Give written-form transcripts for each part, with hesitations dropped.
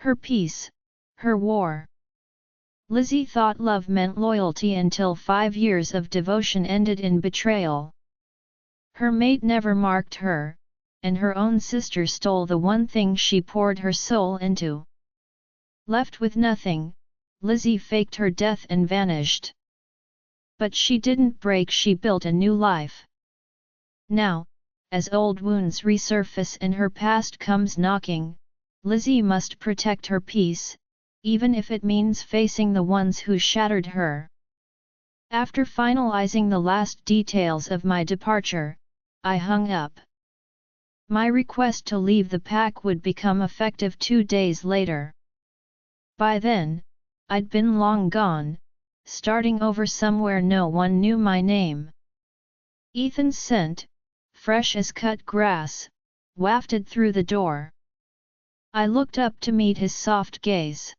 Her peace, her war. Lizzie thought love meant loyalty until 5 years of devotion ended in betrayal. Her mate never marked her, and her own sister stole the one thing she poured her soul into. Left with nothing, Lizzie faked her death and vanished. But she didn't break, she built a new life. Now, as old wounds resurface and her past comes knocking, Lizzie must protect her peace, even if it means facing the ones who shattered her. After finalizing the last details of my departure, I hung up. My request to leave the pack would become effective 2 days later. By then, I'd been long gone, starting over somewhere no one knew my name. Ethan's scent, fresh as cut grass, wafted through the door. I looked up to meet his soft gaze.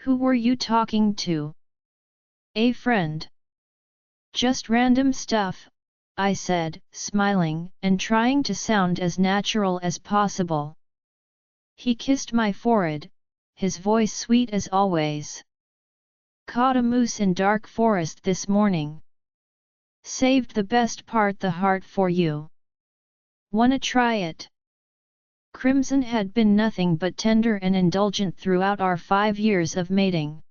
"Who were you talking to?" "A friend." "Just random stuff," I said, smiling and trying to sound as natural as possible. He kissed my forehead, his voice sweet as always. "Caught a moose in dark forest this morning. Saved the best part, the heart, for you. Wanna try it?" Crimson had been nothing but tender and indulgent throughout our 5 years of mating.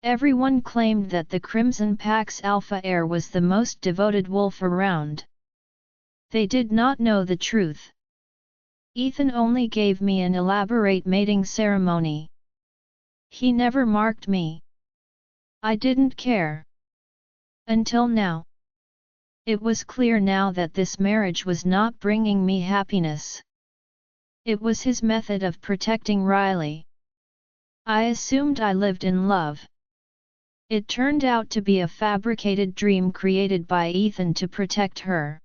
Everyone claimed that the Crimson Pack's alpha heir was the most devoted wolf around. They did not know the truth. Ethan only gave me an elaborate mating ceremony. He never marked me. I didn't care. Until now. It was clear now that this marriage was not bringing me happiness. It was his method of protecting Riley. I assumed I lived in love. It turned out to be a fabricated dream created by Ethan to protect her.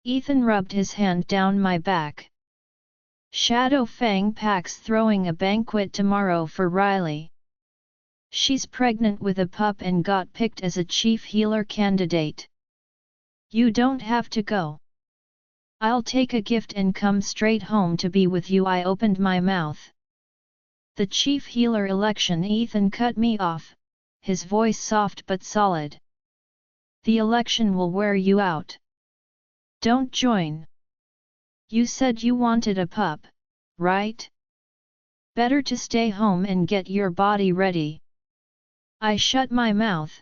Ethan rubbed his hand down my back. "Shadow Fang Pack's throwing a banquet tomorrow for Riley. She's pregnant with a pup and got picked as a chief healer candidate. You don't have to go. I'll take a gift and come straight home to be with you." I opened my mouth. "The chief healer election," Ethan cut me off, his voice soft but solid. "The election will wear you out. Don't join. You said you wanted a pup, right? Better to stay home and get your body ready." I shut my mouth,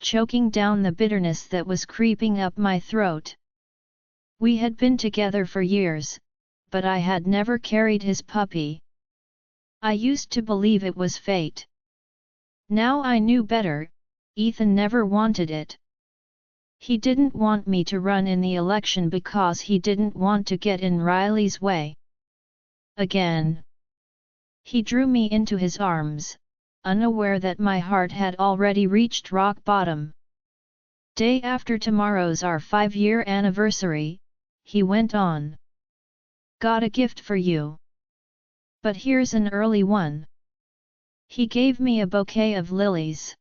choking down the bitterness that was creeping up my throat. We had been together for years, but I had never carried his puppy. I used to believe it was fate. Now I knew better. Ethan never wanted it. He didn't want me to run in the election because he didn't want to get in Riley's way. Again. He drew me into his arms, unaware that my heart had already reached rock bottom. "Day after tomorrow's our 5-year anniversary," he went on. "Got a gift for you. But here's an early one." He gave me a bouquet of lilies.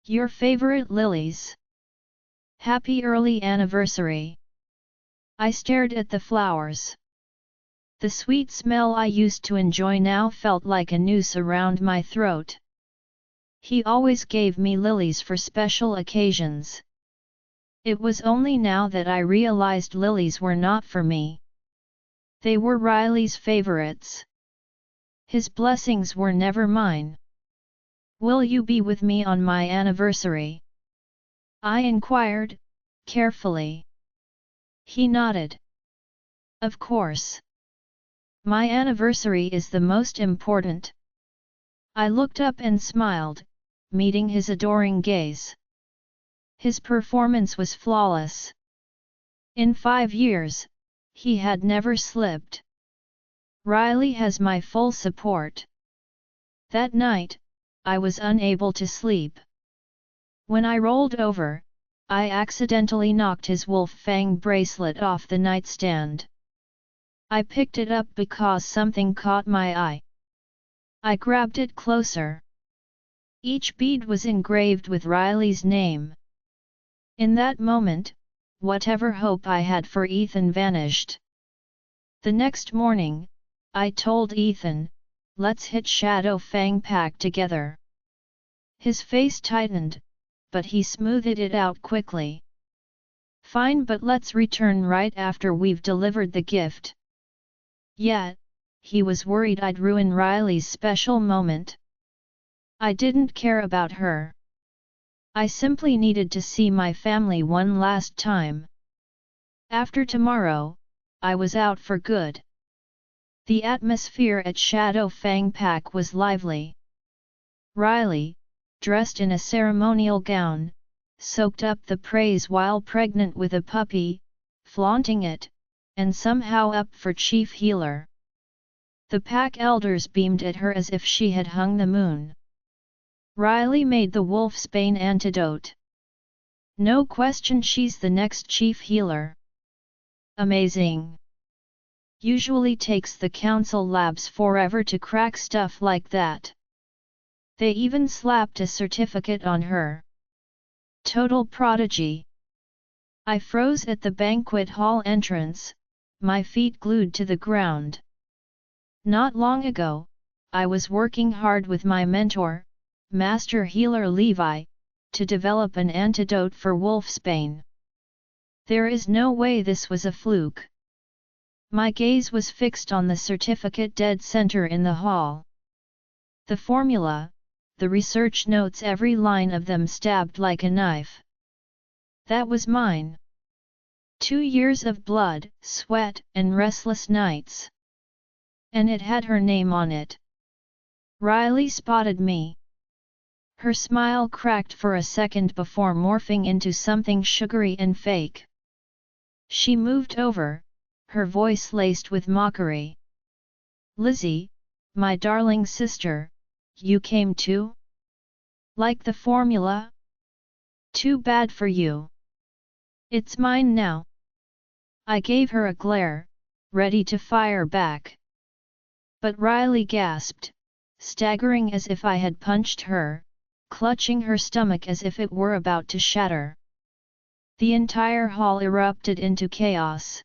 "Your favorite lilies. Happy early anniversary." I stared at the flowers. The sweet smell I used to enjoy now felt like a noose around my throat. He always gave me lilies for special occasions. It was only now that I realized lilies were not for me. They were Riley's favorites. His blessings were never mine. "Will you be with me on my anniversary?" I inquired, carefully. He nodded. "Of course. My anniversary is the most important." I looked up and smiled, meeting his adoring gaze. His performance was flawless. In 5 years, he had never slipped. "Riley has my full support." That night, I was unable to sleep. When I rolled over, I accidentally knocked his wolf fang bracelet off the nightstand. I picked it up because something caught my eye. I grabbed it closer. Each bead was engraved with Riley's name. In that moment, whatever hope I had for Ethan vanished. The next morning, I told Ethan, let's hit Shadow Fang Pack together. His face tightened, but he smoothed it out quickly. Fine, but let's return right after we've delivered the gift. Yet, he was worried I'd ruin Riley's special moment. I didn't care about her. I simply needed to see my family one last time. After tomorrow, I was out for good. The atmosphere at Shadow Fang Pack was lively. Riley, dressed in a ceremonial gown, soaked up the praise while pregnant with a puppy, flaunting it, and somehow up for chief healer. The pack elders beamed at her as if she had hung the moon. Riley made the wolfsbane antidote. No question, she's the next chief healer. Amazing. Usually takes the council labs forever to crack stuff like that. They even slapped a certificate on her. Total prodigy. I froze at the banquet hall entrance, my feet glued to the ground. Not long ago, I was working hard with my mentor, Master Healer Levi, to develop an antidote for wolfsbane. There is no way this was a fluke. My gaze was fixed on the certificate dead center in the hall. The formula, the research notes, every line of them stabbed like a knife. That was mine. 2 years of blood, sweat, and restless nights. And it had her name on it. Riley spotted me. Her smile cracked for a second before morphing into something sugary and fake. She moved over, her voice laced with mockery. Lizzie, my darling sister, you came too? Like the formula? Too bad for you. It's mine now. I gave her a glare, ready to fire back. But Riley gasped, staggering as if I had punched her, clutching her stomach as if it were about to shatter. The entire hall erupted into chaos.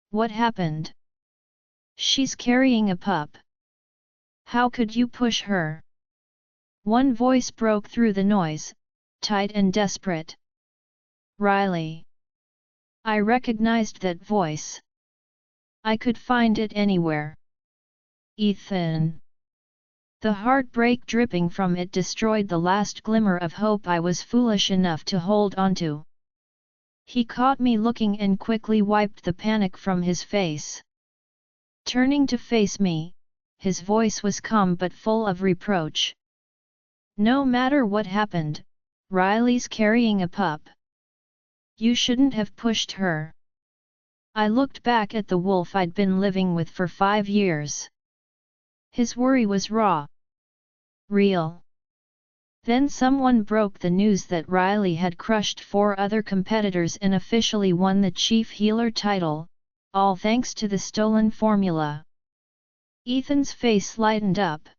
What happened? She's carrying a pup. How could you push her? One voice broke through the noise, tight and desperate. Riley. I recognized that voice. I could find it anywhere. Ethan. The heartbreak dripping from it destroyed the last glimmer of hope I was foolish enough to hold onto. He caught me looking and quickly wiped the panic from his face. Turning to face me, his voice was calm but full of reproach. No matter what happened, Riley's carrying a pup. You shouldn't have pushed her. I looked back at the wolf I'd been living with for 5 years. His worry was raw. Real. Then someone broke the news that Riley had crushed 4 other competitors and officially won the Chief Healer title, all thanks to the stolen formula. Ethan's face lightened up.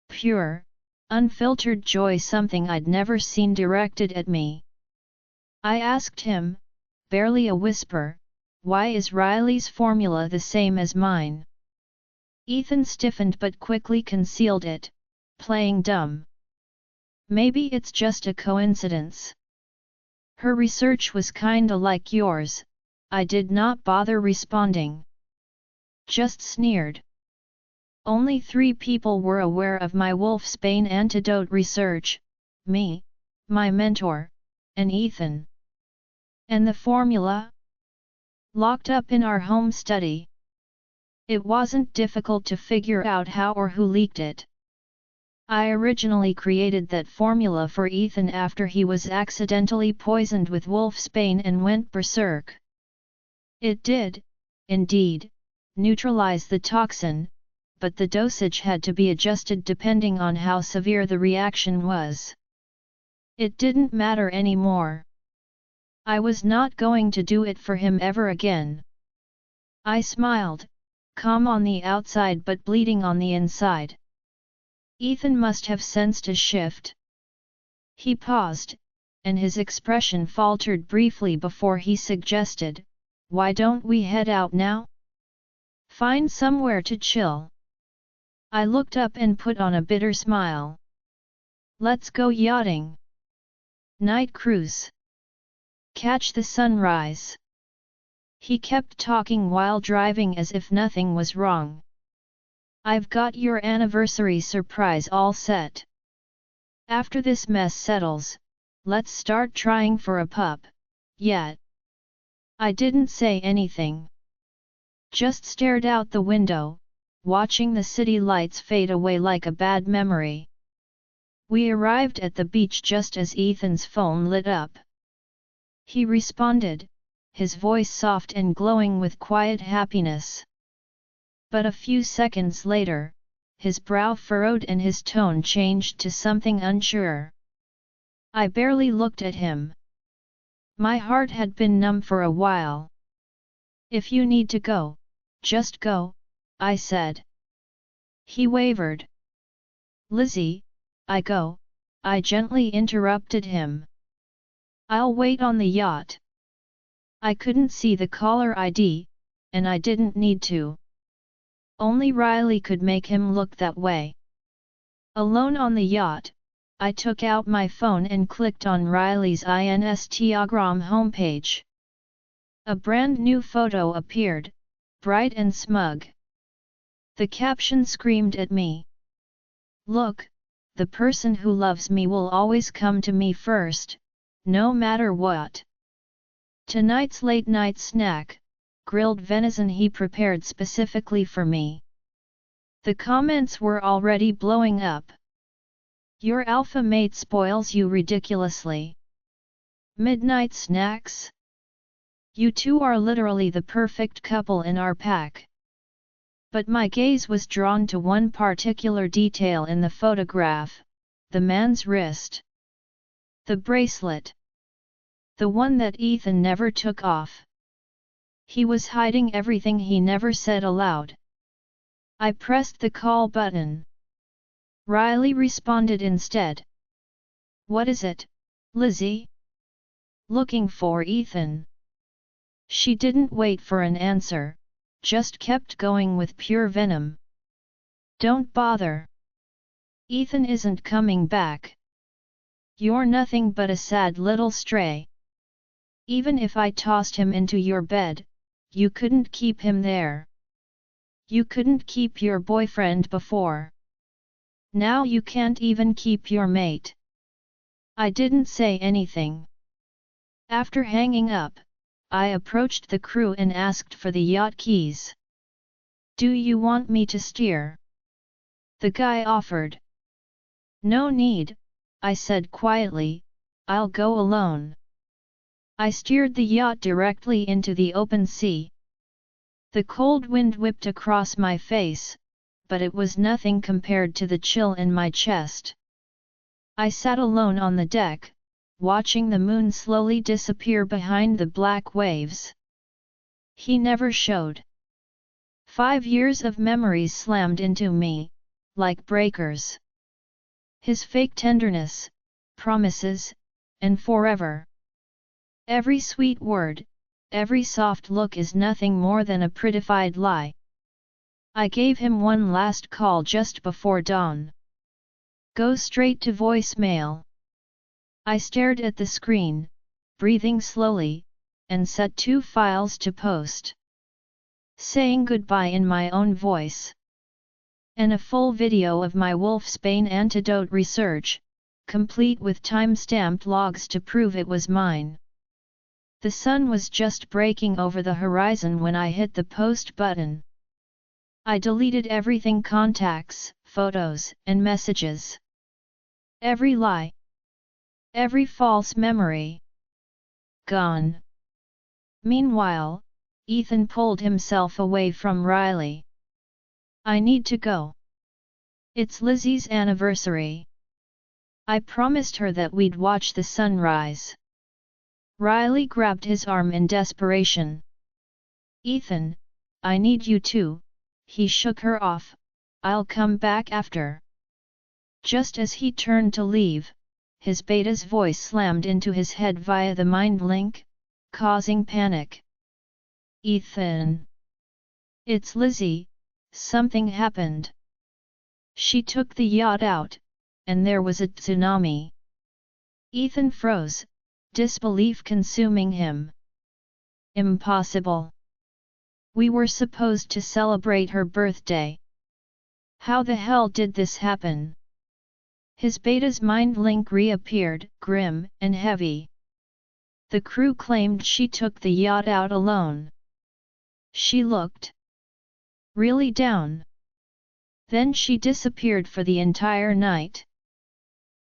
Pure, unfiltered joy, something I'd never seen directed at me. I asked him, barely a whisper, why is Riley's formula the same as mine? Ethan stiffened but quickly concealed it, playing dumb. Maybe it's just a coincidence. Her research was kinda like yours. I did not bother responding. Just sneered. Only 3 people were aware of my wolfsbane antidote research, me, my mentor, and Ethan. And the formula? Locked up in our home study. It wasn't difficult to figure out how or who leaked it. I originally created that formula for Ethan after he was accidentally poisoned with wolfsbane and went berserk. It did, indeed, neutralize the toxin, but the dosage had to be adjusted depending on how severe the reaction was. It didn't matter anymore. I was not going to do it for him ever again. I smiled, calm on the outside but bleeding on the inside. Ethan must have sensed a shift. He paused, and his expression faltered briefly before he suggested, "Why don't we head out now? Find somewhere to chill." I looked up and put on a bitter smile. Let's go yachting. Night cruise. Catch the sunrise. He kept talking while driving as if nothing was wrong. I've got your anniversary surprise all set. After this mess settles, let's start trying for a pup, yet. I didn't say anything. Just stared out the window, watching the city lights fade away like a bad memory. We arrived at the beach just as Ethan's phone lit up. He responded, his voice soft and glowing with quiet happiness. But a few seconds later, his brow furrowed and his tone changed to something unsure. I barely looked at him. My heart had been numb for a while. If you need to go, just go, I said. He wavered. Lizzie, I go, I gently interrupted him. I'll wait on the yacht. I couldn't see the caller ID, and I didn't need to. Only Riley could make him look that way. Alone on the yacht, I took out my phone and clicked on Riley's Instagram homepage. A brand new photo appeared, bright and smug. The caption screamed at me. Look, the person who loves me will always come to me first, no matter what. Tonight's late-night snack, grilled venison he prepared specifically for me. The comments were already blowing up. Your alpha mate spoils you ridiculously. Midnight snacks? You two are literally the perfect couple in our pack. But my gaze was drawn to one particular detail in the photograph, the man's wrist. The bracelet. The one that Ethan never took off. He was hiding everything he never said aloud. I pressed the call button. Riley responded instead. What is it, Lizzie? Looking for Ethan. She didn't wait for an answer, just kept going with pure venom. Don't bother. Ethan isn't coming back. You're nothing but a sad little stray. Even if I tossed him into your bed, you couldn't keep him there. You couldn't keep your boyfriend before. Now you can't even keep your mate. I didn't say anything. After hanging up, I approached the crew and asked for the yacht keys. Do you want me to steer? The guy offered. No need, I said quietly, I'll go alone. I steered the yacht directly into the open sea. The cold wind whipped across my face, but it was nothing compared to the chill in my chest. I sat alone on the deck, watching the moon slowly disappear behind the black waves. He never showed. 5 years of memories slammed into me, like breakers. His fake tenderness, promises, and forever. Every sweet word, every soft look is nothing more than a prettified lie. I gave him one last call just before dawn. Go straight to voicemail. I stared at the screen, breathing slowly, and set 2 files to post. Saying goodbye in my own voice. And a full video of my Wolfsbane antidote research, complete with time-stamped logs to prove it was mine. The sun was just breaking over the horizon when I hit the post button. I deleted everything: contacts, photos, and messages. Every lie. Every false memory. Gone. Meanwhile, Ethan pulled himself away from Riley. I need to go. It's Lizzie's anniversary. I promised her that we'd watch the sunrise. Riley grabbed his arm in desperation. Ethan, I need you too. He shook her off. I'll come back after. Just as he turned to leave, his beta's voice slammed into his head via the mind link, causing panic. Ethan. It's Lizzie, something happened. She took the yacht out, and there was a tsunami. Ethan froze, disbelief consuming him. Impossible. We were supposed to celebrate her birthday. How the hell did this happen? His beta's mind link reappeared, grim and heavy. The crew claimed she took the yacht out alone. She looked really down. Then she disappeared for the entire night.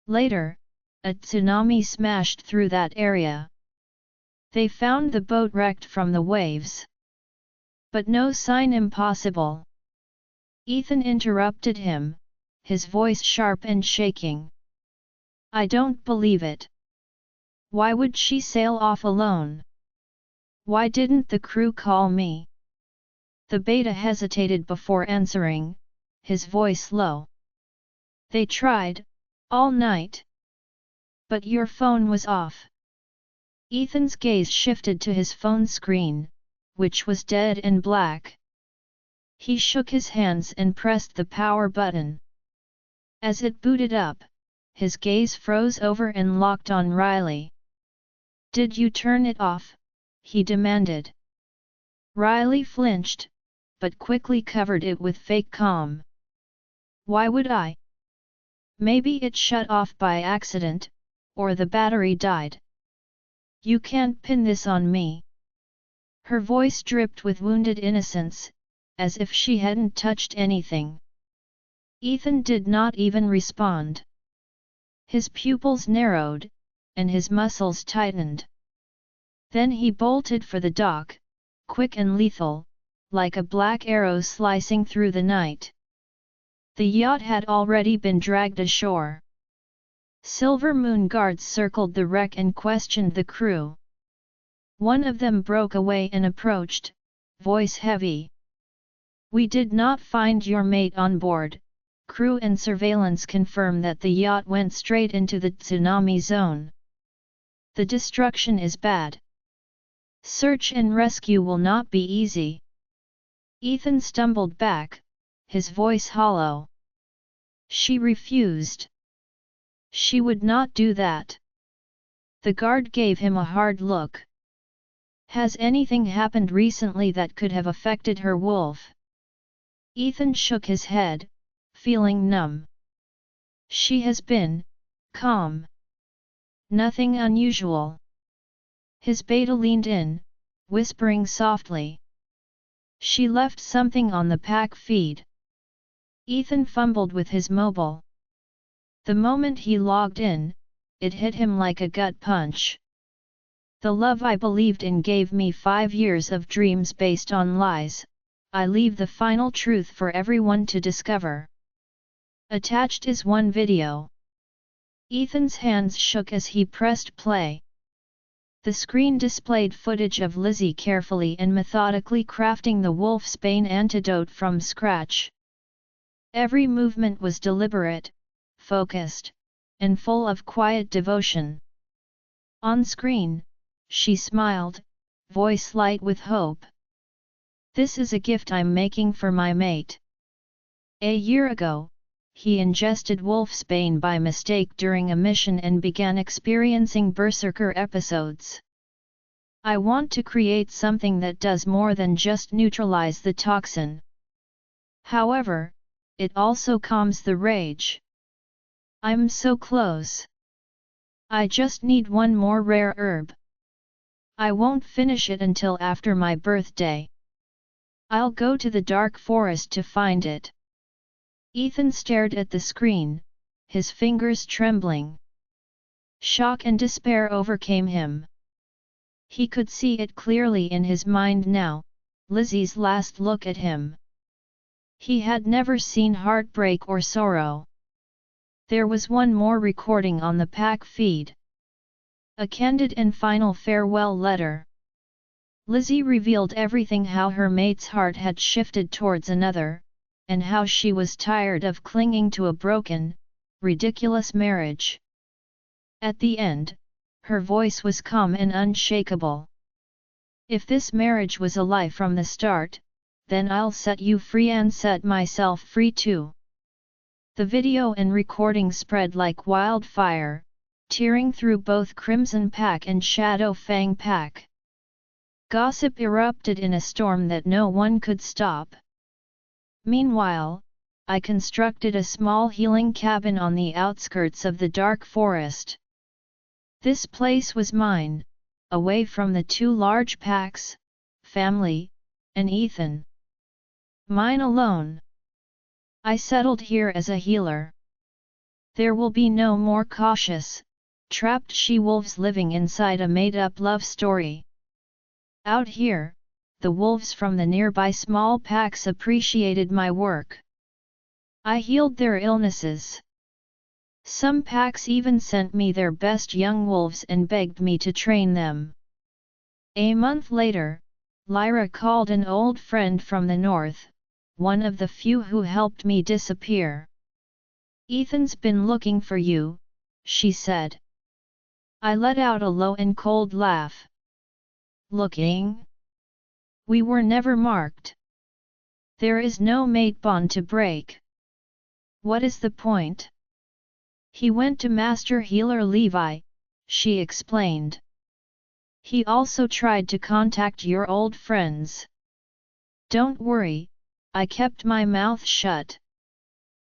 Later, a tsunami smashed through that area. They found the boat wrecked from the waves. But no sign. Impossible. Ethan interrupted him, his voice sharp and shaking. I don't believe it. Why would she sail off alone? Why didn't the crew call me? The beta hesitated before answering, his voice low. They tried, all night. But your phone was off. Ethan's gaze shifted to his phone screen, which was dead and black. He shook his hands and pressed the power button. As it booted up, his gaze froze over and locked on Riley. Did you turn it off? He demanded. Riley flinched, but quickly covered it with fake calm. Why would I? Maybe it shut off by accident, or the battery died. You can't pin this on me. Her voice dripped with wounded innocence, as if she hadn't touched anything. Ethan did not even respond. His pupils narrowed, and his muscles tightened. Then he bolted for the dock, quick and lethal, like a black arrow slicing through the night. The yacht had already been dragged ashore. Silver Moon guards circled the wreck and questioned the crew. One of them broke away and approached, voice heavy. We did not find your mate on board. Crew and surveillance confirm that the yacht went straight into the tsunami zone. The destruction is bad. Search and rescue will not be easy. Ethan stumbled back, his voice hollow. She refused. She would not do that. The guard gave him a hard look. Has anything happened recently that could have affected her, Wolf? Ethan shook his head, feeling numb. She has been calm. Nothing unusual. His beta leaned in, whispering softly. She left something on the pack feed. Ethan fumbled with his mobile. The moment he logged in, it hit him like a gut punch. The love I believed in gave me 5 years of dreams based on lies. I leave the final truth for everyone to discover. Attached is one video. Ethan's hands shook as he pressed play. The screen displayed footage of Lizzie carefully and methodically crafting the wolfsbane antidote from scratch. Every movement was deliberate, focused, and full of quiet devotion. On screen, she smiled, voice light with hope. This is a gift I'm making for my mate. A year ago, he ingested wolfsbane by mistake during a mission and began experiencing berserker episodes. I want to create something that does more than just neutralize the toxin. However, it also calms the rage. I'm so close. I just need one more rare herb. I won't finish it until after my birthday. I'll go to the dark forest to find it. Ethan stared at the screen, his fingers trembling. Shock and despair overcame him. He could see it clearly in his mind now, Lizzie's last look at him. He had never seen heartbreak or sorrow. There was one more recording on the pack feed. A candid and final farewell letter. Lizzie revealed everything, how her mate's heart had shifted towards another, and how she was tired of clinging to a broken, ridiculous marriage. At the end, her voice was calm and unshakable. If this marriage was a lie from the start, then I'll set you free and set myself free too. The video and recording spread like wildfire, tearing through both Crimson Pack and Shadow Fang Pack. Gossip erupted in a storm that no one could stop. Meanwhile, I constructed a small healing cabin on the outskirts of the dark forest. This place was mine, away from the two large packs, family, and Ethan. Mine alone. I settled here as a healer. There will be no more cautious, trapped she-wolves living inside a made-up love story. Out here, the wolves from the nearby small packs appreciated my work. I healed their illnesses. Some packs even sent me their best young wolves and begged me to train them. A month later, Lyra called an old friend from the north, one of the few who helped me disappear. "Ethan's been looking for you," she said. I let out a low and cold laugh. "Looking? We were never marked. There is no mate bond to break. What is the point?" "He went to Master Healer Levi," she explained. "He also tried to contact your old friends." "Don't worry, I kept my mouth shut.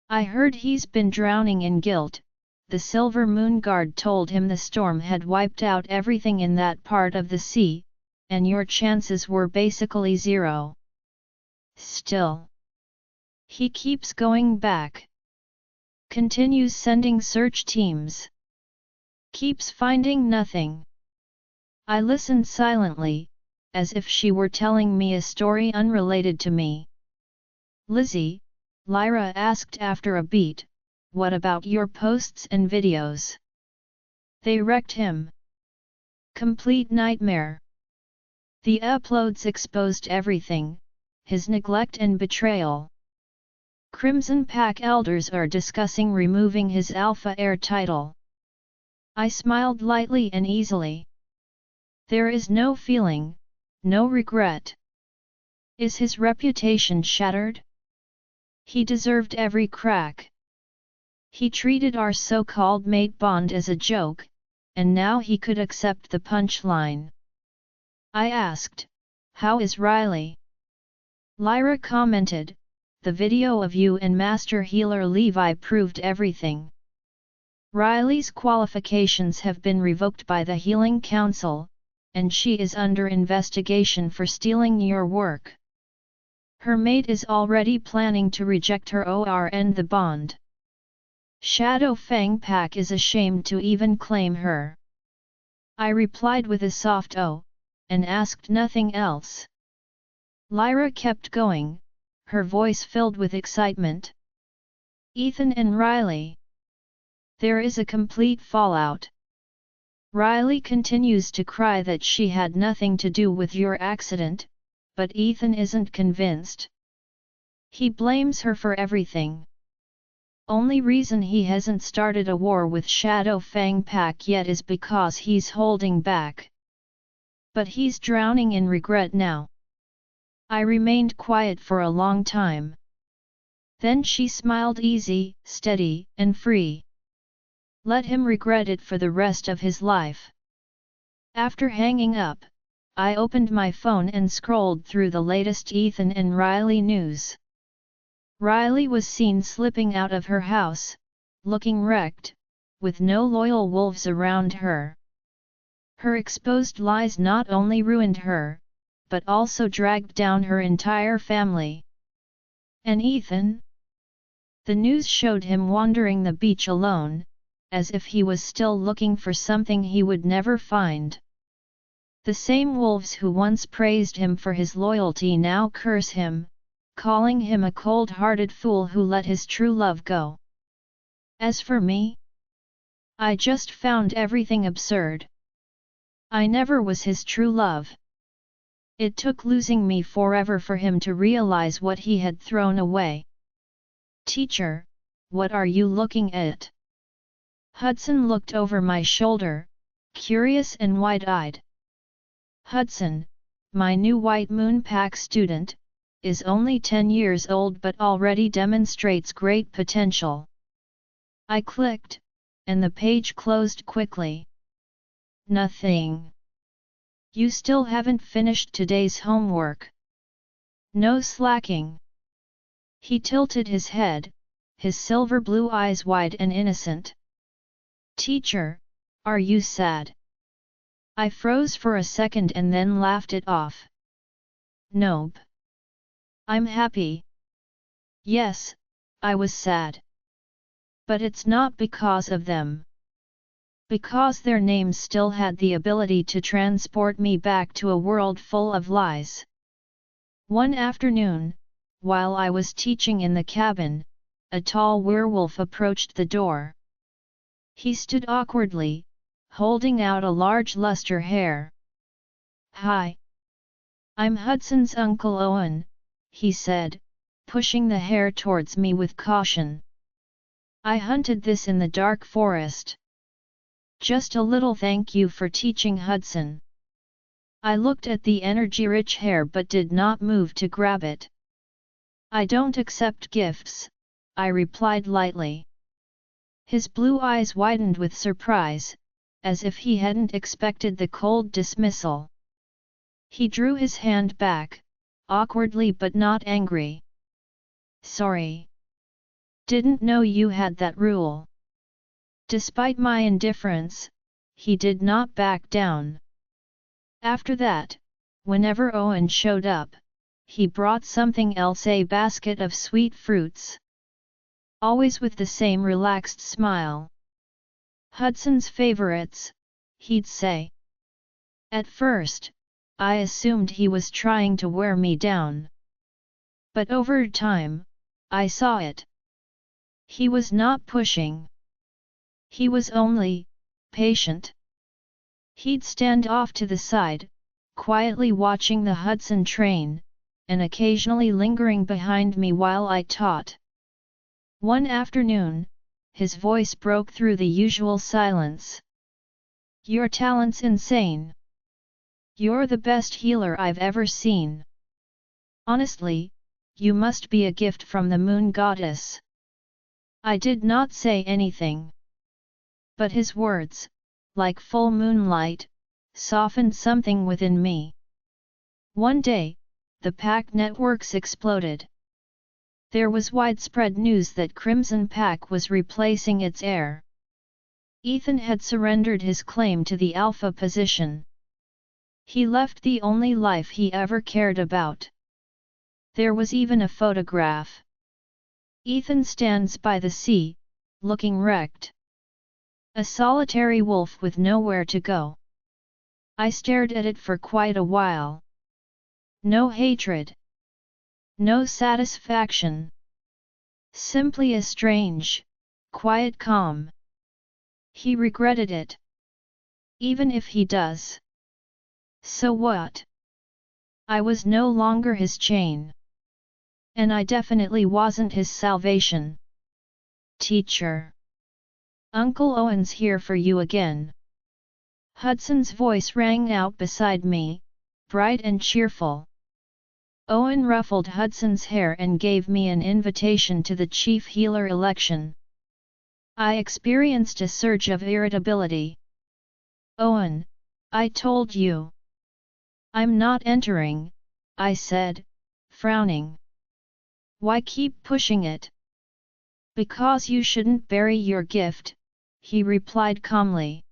I heard he's been drowning in guilt." The Silver Moon Guard told him the storm had wiped out everything in that part of the sea, and your chances were basically zero. Still, he keeps going back. Continues sending search teams. Keeps finding nothing. I listened silently, as if she were telling me a story unrelated to me. "Lizzie," Lyra asked after a beat, "what about your posts and videos?" "They wrecked him. Complete nightmare. The uploads exposed everything, his neglect and betrayal. Crimson Pack elders are discussing removing his Alpha Heir title." I smiled lightly and easily. "There is no feeling, no regret. Is his reputation shattered? He deserved every crack. He treated our so-called mate bond as a joke, and now he could accept the punchline." I asked, "How is Riley?" Lyra commented, "The video of you and Master Healer Levi proved everything. Riley's qualifications have been revoked by the Healing Council, and she is under investigation for stealing your work. Her mate is already planning to reject her or end the bond. Shadow Fang Pack is ashamed to even claim her." I replied with a soft "oh," and asked nothing else. Lyra kept going, her voice filled with excitement. "Ethan and Riley. There is a complete fallout. Riley continues to cry that she had nothing to do with your accident, but Ethan isn't convinced. He blames her for everything. Only reason he hasn't started a war with Shadow Fang Pack yet is because he's holding back. But he's drowning in regret now." I remained quiet for a long time. Then she smiled easy, steady, and free. "Let him regret it for the rest of his life." After hanging up, I opened my phone and scrolled through the latest Ethan and Riley news. Riley was seen slipping out of her house, looking wrecked, with no loyal wolves around her. Her exposed lies not only ruined her, but also dragged down her entire family. And Ethan? The news showed him wandering the beach alone, as if he was still looking for something he would never find. The same wolves who once praised him for his loyalty now curse him, calling him a cold-hearted fool who let his true love go. As for me, I just found everything absurd. I never was his true love. It took losing me forever for him to realize what he had thrown away. "Teacher, what are you looking at?" Hudson looked over my shoulder, curious and wide-eyed. Hudson, my new White Moon Pack student, is only 10 years old but already demonstrates great potential. I clicked, and the page closed quickly. Nothing. You still haven't finished today's homework. No slacking. He tilted his head, his silver blue eyes wide and innocent. Teacher, are you sad? I froze for a second and then laughed it off. Nope. I'm happy. Yes, I was sad. But it's not because of them. Because their names still had the ability to transport me back to a world full of lies. One afternoon, while I was teaching in the cabin, a tall werewolf approached the door. He stood awkwardly, holding out a large luster hair. Hi. I'm Hudson's Uncle Owen, he said, pushing the hair towards me with caution. I hunted this in the dark forest. Just a little thank you for teaching Hudson. I looked at the energy-rich hair but did not move to grab it. I don't accept gifts, I replied lightly. His blue eyes widened with surprise, as if he hadn't expected the cold dismissal. He drew his hand back, awkwardly but not angry. Sorry. Didn't know you had that rule. Despite my indifference, he did not back down. After that, whenever Owen showed up, he brought something else, a basket of sweet fruits. Always with the same relaxed smile. Hudson's favorites, he'd say. At first, I assumed he was trying to wear me down. But over time, I saw it. He was not pushing. He was only patient. He'd stand off to the side, quietly watching the Hudson train, and occasionally lingering behind me while I taught. One afternoon, his voice broke through the usual silence. Your talent's insane. You're the best healer I've ever seen. Honestly, you must be a gift from the moon goddess. I did not say anything. But his words, like full moonlight, softened something within me. One day, the pack networks exploded. There was widespread news that Crimson Pack was replacing its heir. Ethan had surrendered his claim to the alpha position. He left the only life he ever cared about. There was even a photograph. Ethan stands by the sea, looking wrecked. A solitary wolf with nowhere to go. I stared at it for quite a while. No hatred. No satisfaction. Simply a strange, quiet calm. He regretted it. Even if he does. So what? I was no longer his chain. And I definitely wasn't his salvation. Teacher. Uncle Owen's here for you again. Hudson's voice rang out beside me, bright and cheerful. Owen ruffled Hudson's hair and gave me an invitation to the chief healer election. I experienced a surge of irritability. Owen, I told you. I'm not entering, I said, frowning. Why keep pushing it? Because you shouldn't bury your gift, he replied calmly.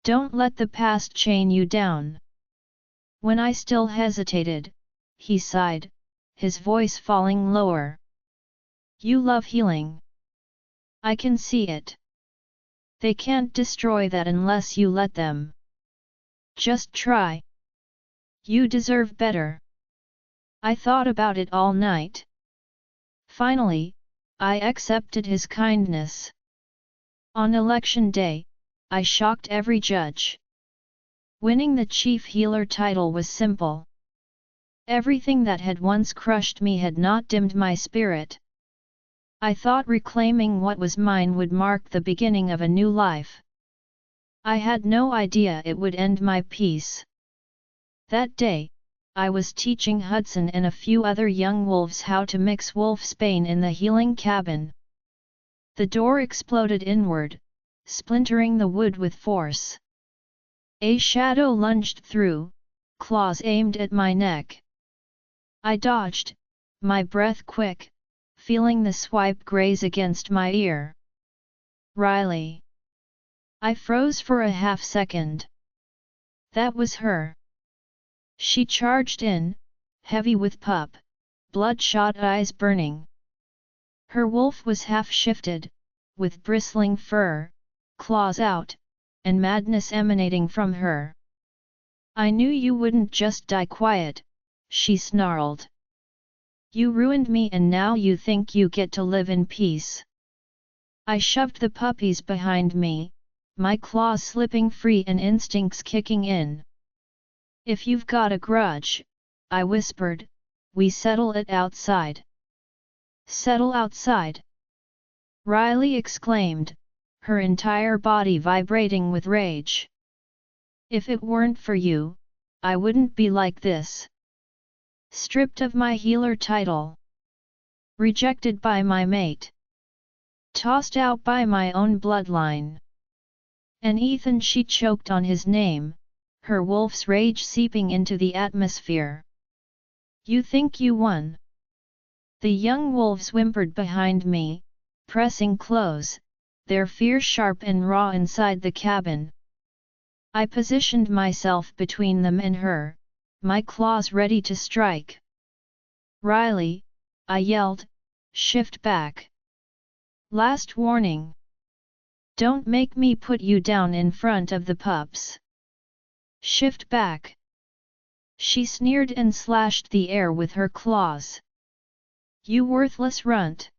Don't let the past chain you down. When I still hesitated, he sighed, his voice falling lower. You love healing. I can see it. They can't destroy that unless you let them. Just try. You deserve better. I thought about it all night. Finally, I accepted his kindness. On election day, I shocked every judge. Winning the chief healer title was simple. Everything that had once crushed me had not dimmed my spirit. I thought reclaiming what was mine would mark the beginning of a new life. I had no idea it would end my peace. That day, I was teaching Hudson and a few other young wolves how to mix wolfsbane in the healing cabin. The door exploded inward, splintering the wood with force. A shadow lunged through, claws aimed at my neck. I dodged, my breath quick, feeling the swipe graze against my ear. Riley. I froze for a half second. That was her. She charged in, heavy with pup, bloodshot eyes burning. Her wolf was half-shifted, with bristling fur, claws out, and madness emanating from her. I knew you wouldn't just die quiet, she snarled. You ruined me and now you think you get to live in peace. I shoved the puppies behind me, my claws slipping free and instincts kicking in. If you've got a grudge, I whispered, we settle it outside. Settle outside? Riley exclaimed, her entire body vibrating with rage. If it weren't for you, I wouldn't be like this. Stripped of my healer title. Rejected by my mate. Tossed out by my own bloodline. And Ethan, she choked on his name, her wolf's rage seeping into the atmosphere. You think you won? The young wolves whimpered behind me, pressing close, their fear sharp and raw inside the cabin. I positioned myself between them and her, my claws ready to strike. Riley, I yelled, shift back. Last warning. Don't make me put you down in front of the pups. Shift back. She sneered and slashed the air with her claws. You worthless runt.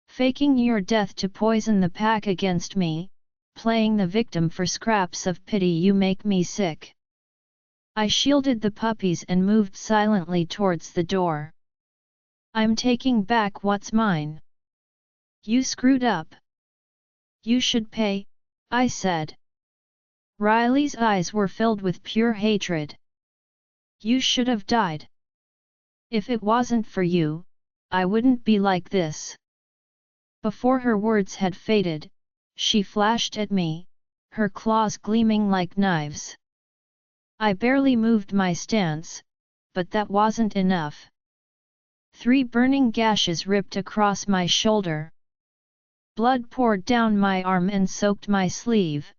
Faking your death to poison the pack against me, playing the victim for scraps of pity, you make me sick. I shielded the puppies and moved silently towards the door. I'm taking back what's mine. You screwed up. You should pay, I said. Riley's eyes were filled with pure hatred. You should have died. If it wasn't for you, I wouldn't be like this. Before her words had faded, she flashed at me, her claws gleaming like knives. I barely moved my stance, but that wasn't enough. 3 burning gashes ripped across my shoulder. Blood poured down my arm and soaked my sleeve.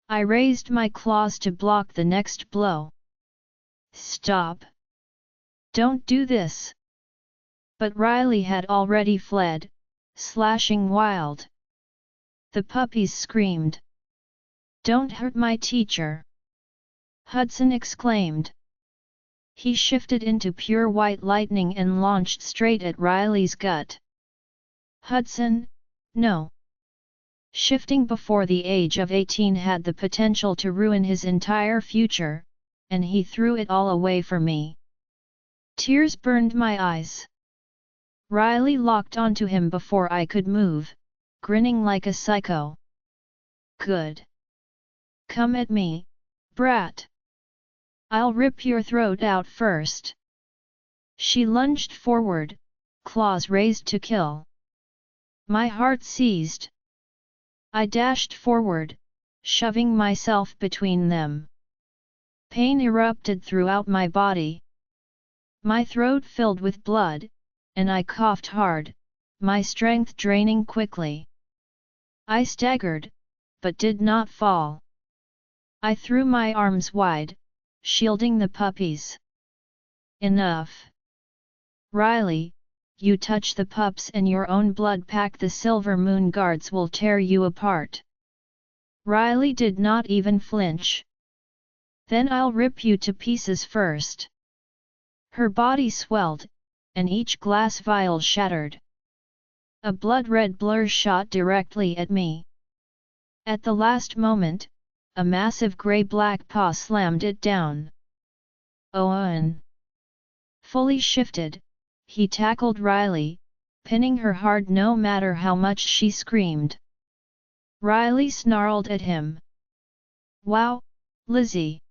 I raised my claws to block the next blow. Stop! Don't do this! But Riley had already fled, slashing wild. The puppies screamed. Don't hurt my teacher! Hudson exclaimed. He shifted into pure white lightning and launched straight at Riley's gut. Hudson, no! Shifting before the age of 18 had the potential to ruin his entire future, and he threw it all away for me. Tears burned my eyes. Riley locked onto him before I could move, grinning like a psycho. Good. Come at me, brat. I'll rip your throat out first. She lunged forward, claws raised to kill. My heart seized. I dashed forward, shoving myself between them. Pain erupted throughout my body. My throat filled with blood, and I coughed hard, my strength draining quickly. I staggered, but did not fall. I threw my arms wide, shielding the puppies. Enough! Riley, you touch the pups and your own blood pack, the Silver Moon guards will tear you apart. Riley did not even flinch. Then I'll rip you to pieces first. Her body swelled, and each glass vial shattered. A blood-red blur shot directly at me. At the last moment, a massive grey-black paw slammed it down. Owen! Fully shifted, he tackled Riley, pinning her hard no matter how much she screamed. Riley snarled at him. Wow, Lizzie!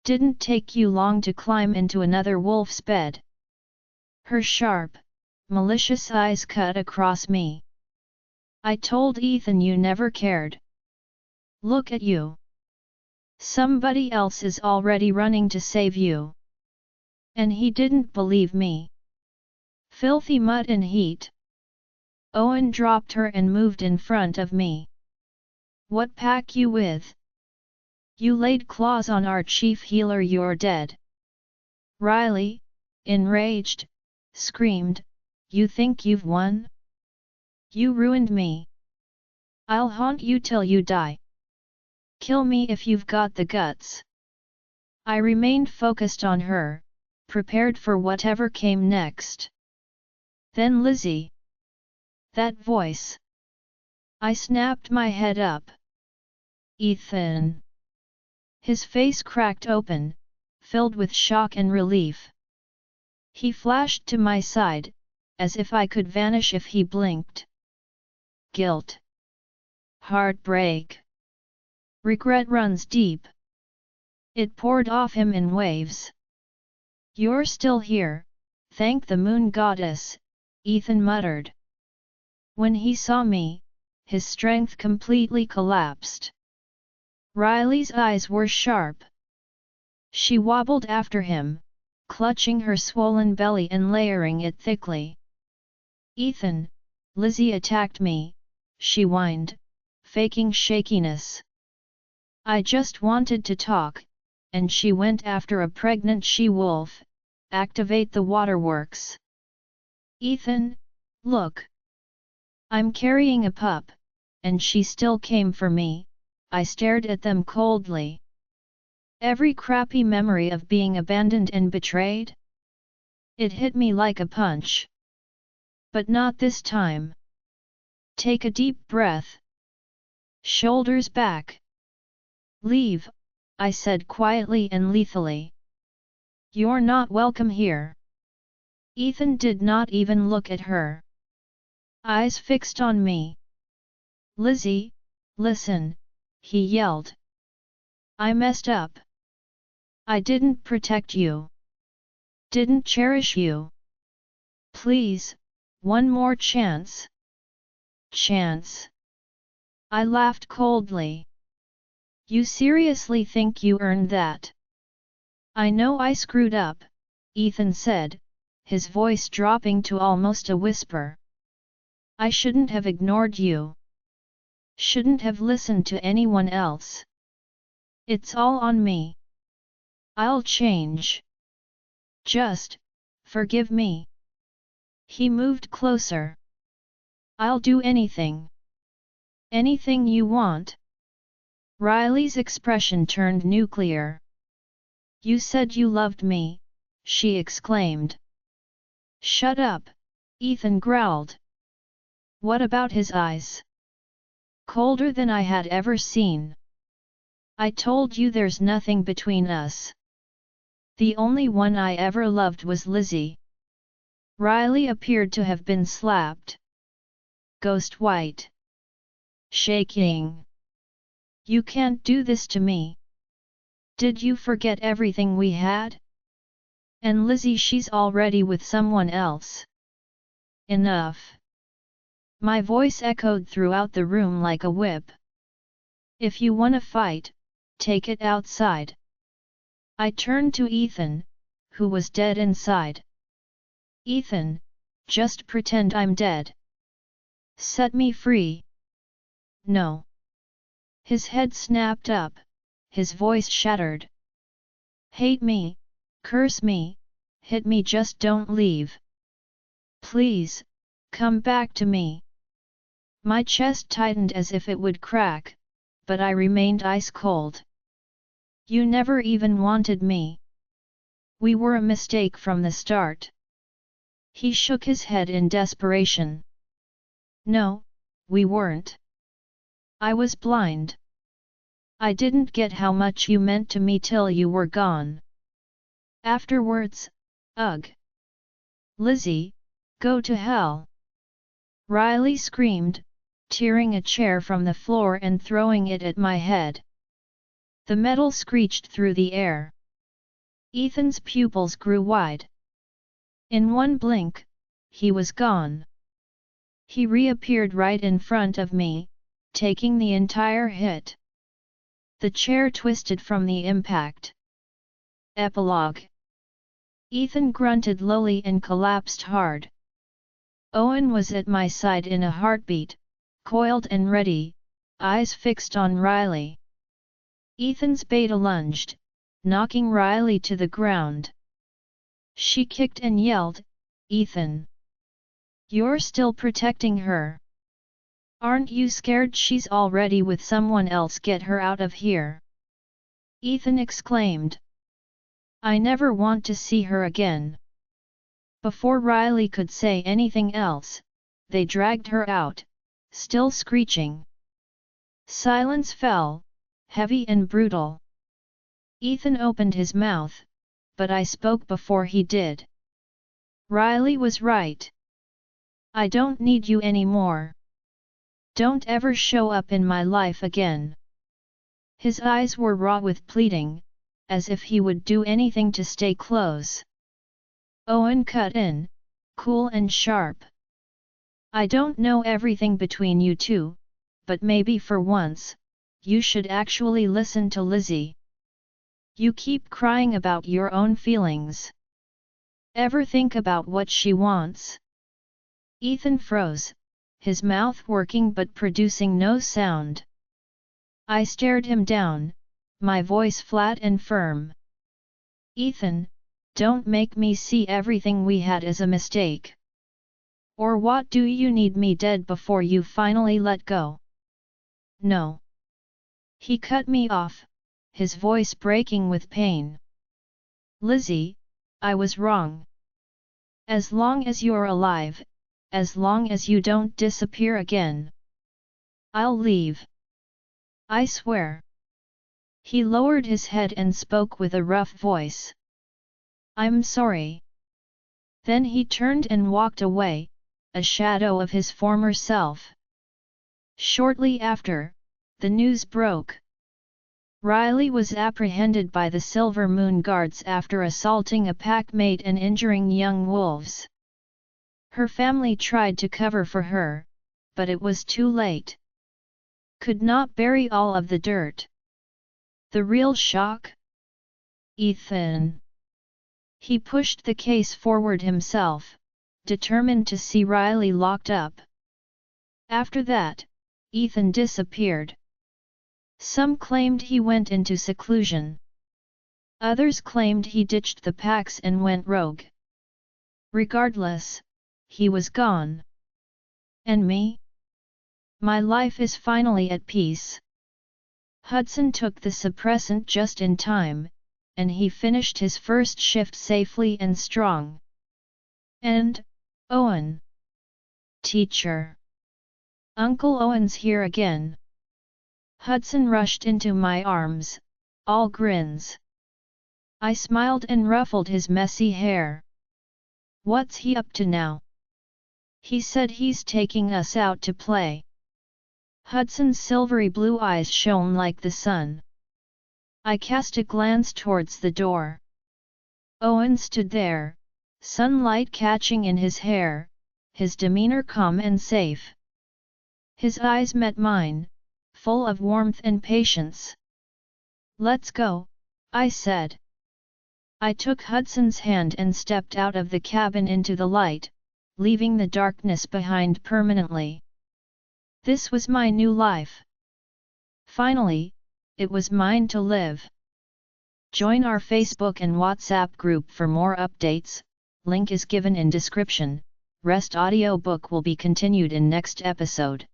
Didn't take you long to climb into another wolf's bed. Her sharp, malicious eyes cut across me. I told Ethan you never cared. Look at you. Somebody else is already running to save you. And he didn't believe me. Filthy mud and heat. Owen dropped her and moved in front of me. What pack you with? You laid claws on our chief healer, you're dead. Riley, enraged, screamed, you think you've won? You ruined me. I'll haunt you till you die. Kill me if you've got the guts. I remained focused on her, prepared for whatever came next. Then Lizzie. That voice. I snapped my head up. Ethan. His face cracked open, filled with shock and relief. He flashed to my side, as if I could vanish if he blinked. Guilt. Heartbreak. Regret runs deep. It poured off him in waves. You're still here, thank the moon goddess, Ethan muttered. When he saw me, his strength completely collapsed. Riley's eyes were sharp. She wobbled after him, clutching her swollen belly and layering it thickly. Ethan, Lizzie attacked me, she whined, faking shakiness. I just wanted to talk, and she went after a pregnant she-wolf. Activate the waterworks. Ethan, look. I'm carrying a pup, and she still came for me. I stared at them coldly. Every crappy memory of being abandoned and betrayed? It hit me like a punch. But not this time. Take a deep breath. Shoulders back. Leave, I said quietly and lethally. You're not welcome here. Ethan did not even look at her. Eyes fixed on me. Lizzie, listen, he yelled. I messed up. I didn't protect you. Didn't cherish you. Please, one more chance. Chance. I laughed coldly. You seriously think you earned that? I know I screwed up, Ethan said, his voice dropping to almost a whisper. I shouldn't have ignored you. Shouldn't have listened to anyone else. It's all on me. I'll change. Just, forgive me. He moved closer. I'll do anything. Anything you want. Riley's expression turned nuclear. You said you loved me, she exclaimed. Shut up, Ethan growled. What about his eyes? Colder than I had ever seen. I told you there's nothing between us. The only one I ever loved was Lizzie. Riley appeared to have been slapped. Ghost white. Shaking. You can't do this to me. Did you forget everything we had? And Lizzie, she's already with someone else. Enough. My voice echoed throughout the room like a whip. If you wanna fight, take it outside. I turned to Ethan, who was dead inside. Ethan, just pretend I'm dead. Set me free. No. His head snapped up, his voice shattered. Hate me, curse me, hit me, just don't leave. Please, come back to me. My chest tightened as if it would crack, but I remained ice cold. You never even wanted me. We were a mistake from the start. He shook his head in desperation. No, we weren't. I was blind. I didn't get how much you meant to me till you were gone. Afterwards, ugh. Lizzie, go to hell. Riley screamed, tearing a chair from the floor and throwing it at my head. The metal screeched through the air. Ethan's pupils grew wide. In one blink, he was gone. He reappeared right in front of me, taking the entire hit. The chair twisted from the impact. Epilogue. Ethan grunted lowly and collapsed hard. Owen was at my side in a heartbeat, coiled and ready, eyes fixed on Riley. Ethan's beta lunged, knocking Riley to the ground. She kicked and yelled, "Ethan! You're still protecting her. Aren't you scared she's already with someone else? Get her out of here!" Ethan exclaimed. "I never want to see her again." Before Riley could say anything else, they dragged her out, still screeching. Silence fell, heavy and brutal. Ethan opened his mouth, but I spoke before he did. Riley was right. I don't need you anymore. Don't ever show up in my life again. His eyes were raw with pleading, as if he would do anything to stay close. Owen cut in, cool and sharp. "I don't know everything between you two, but maybe for once, you should actually listen to Lizzie. You keep crying about your own feelings. Ever think about what she wants?" Ethan froze, his mouth working but producing no sound. I stared him down, my voice flat and firm. "Ethan, don't make me see everything we had as a mistake. Or what, do you need me dead before you finally let go?" "No." He cut me off, his voice breaking with pain. "Lizzie, I was wrong. As long as you're alive, as long as you don't disappear again, I'll leave. I swear." He lowered his head and spoke with a rough voice. "I'm sorry." Then he turned and walked away, a shadow of his former self. Shortly after, the news broke. Riley was apprehended by the Silver Moon Guards after assaulting a pack mate and injuring young wolves. Her family tried to cover for her, but it was too late. Could not bury all of the dirt. The real shock? Ethan. He pushed the case forward himself, determined to see Riley locked up. After that, Ethan disappeared. Some claimed he went into seclusion. Others claimed he ditched the packs and went rogue. Regardless, he was gone. And me? My life is finally at peace. Hudson took the suppressant just in time, and he finished his first shift safely and strong. And, Owen. Teacher. Uncle Owen's here again. Hudson rushed into my arms, all grins. I smiled and ruffled his messy hair. What's he up to now? He said he's taking us out to play. Hudson's silvery blue eyes shone like the sun. I cast a glance towards the door. Owen stood there, sunlight catching in his hair, his demeanor calm and safe. His eyes met mine, full of warmth and patience. "Let's go," I said. I took Hudson's hand and stepped out of the cabin into the light, leaving the darkness behind permanently. This was my new life. Finally, it was mine to live. Join our Facebook and WhatsApp group for more updates, link is given in description. Rest audiobook will be continued in next episode.